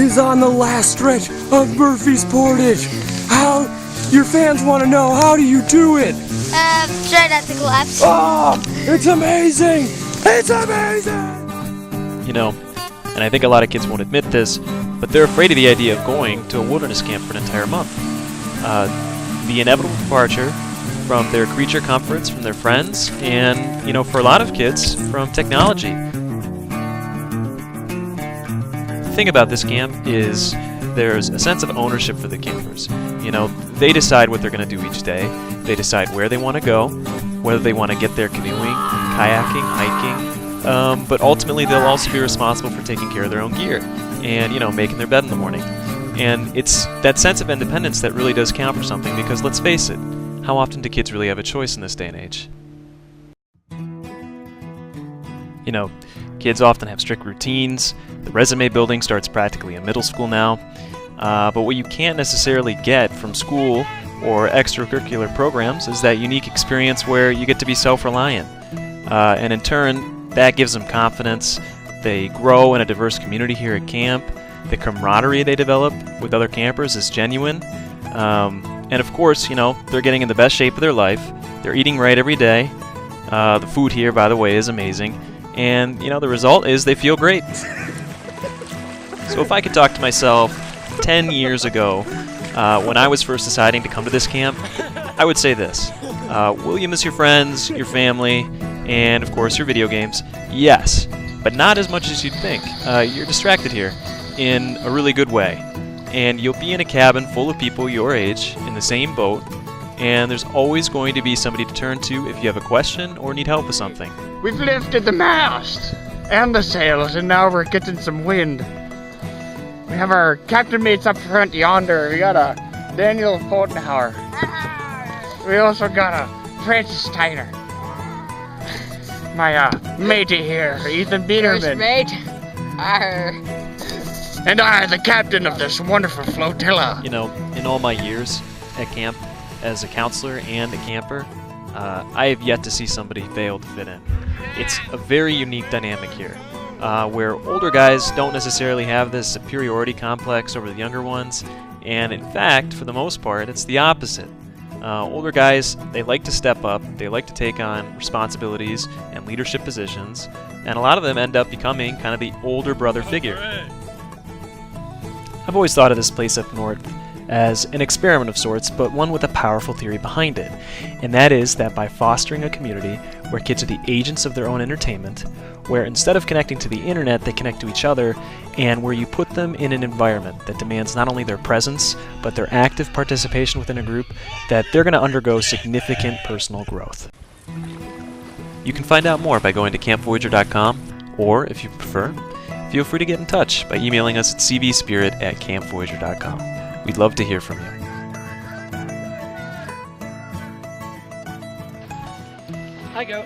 is on the last stretch of Murphy's Portage. Your fans want to know, how do you do it? Try not to collapse. Oh, it's amazing! It's amazing! You know, and I think a lot of kids won't admit this, but they're afraid of the idea of going to a wilderness camp for an entire month. The inevitable departure from their creature comforts, from their friends, and, you know, for a lot of kids, from technology. The thing about this camp is there's a sense of ownership for the campers. You know, they decide what they're going to do each day. They decide where they want to go, whether they want to get there canoeing, kayaking, hiking, but ultimately they'll also be responsible for taking care of their own gear and, you know, making their bed in the morning. And it's that sense of independence that really does count for something, because let's face it, how often do kids really have a choice in this day and age? You know, kids often have strict routines. The resume building starts practically in middle school now. But what you can't necessarily get from school or extracurricular programs is that unique experience where you get to be self-reliant. And in turn, that gives them confidence. They grow in a diverse community here at camp. The camaraderie they develop with other campers is genuine. And of course, you know, they're getting in the best shape of their life. They're eating right every day. The food here, by the way, is amazing. And, you know, the result is they feel great. So if I could talk to myself 10 years ago, when I was first deciding to come to this camp, I would say this. Will you miss your friends, your family, and of course your video games? Yes, but not as much as you'd think. You're distracted here in a really good way. And you'll be in a cabin full of people your age, in the same boat, and there's always going to be somebody to turn to if you have a question or need help with something. We've lifted the mast and the sails, and now we're getting some wind. We have our captain mates up front yonder. We got a Daniel Fotenhauer. We also got a Francis Steiner. My matey here, Ethan Biederman. First mate. Arr. And I, the captain of this wonderful flotilla. You know, in all my years at camp as a counselor and a camper, I have yet to see somebody fail to fit in. It's a very unique dynamic here, where older guys don't necessarily have this superiority complex over the younger ones, and in fact, for the most part, it's the opposite. Older guys, they like to step up, they like to take on responsibilities and leadership positions, and a lot of them end up becoming kind of the older brother figure. I've always thought of this place up north as an experiment of sorts, but one with a powerful theory behind it, and that is that by fostering a community where kids are the agents of their own entertainment, where instead of connecting to the internet, they connect to each other, and where you put them in an environment that demands not only their presence, but their active participation within a group, that they're going to undergo significant personal growth. You can find out more by going to campvoyageur.com, or if you prefer, feel free to get in touch by emailing us at cvspirit@campvoyageur.com. We'd love to hear from you. Hi, Goat.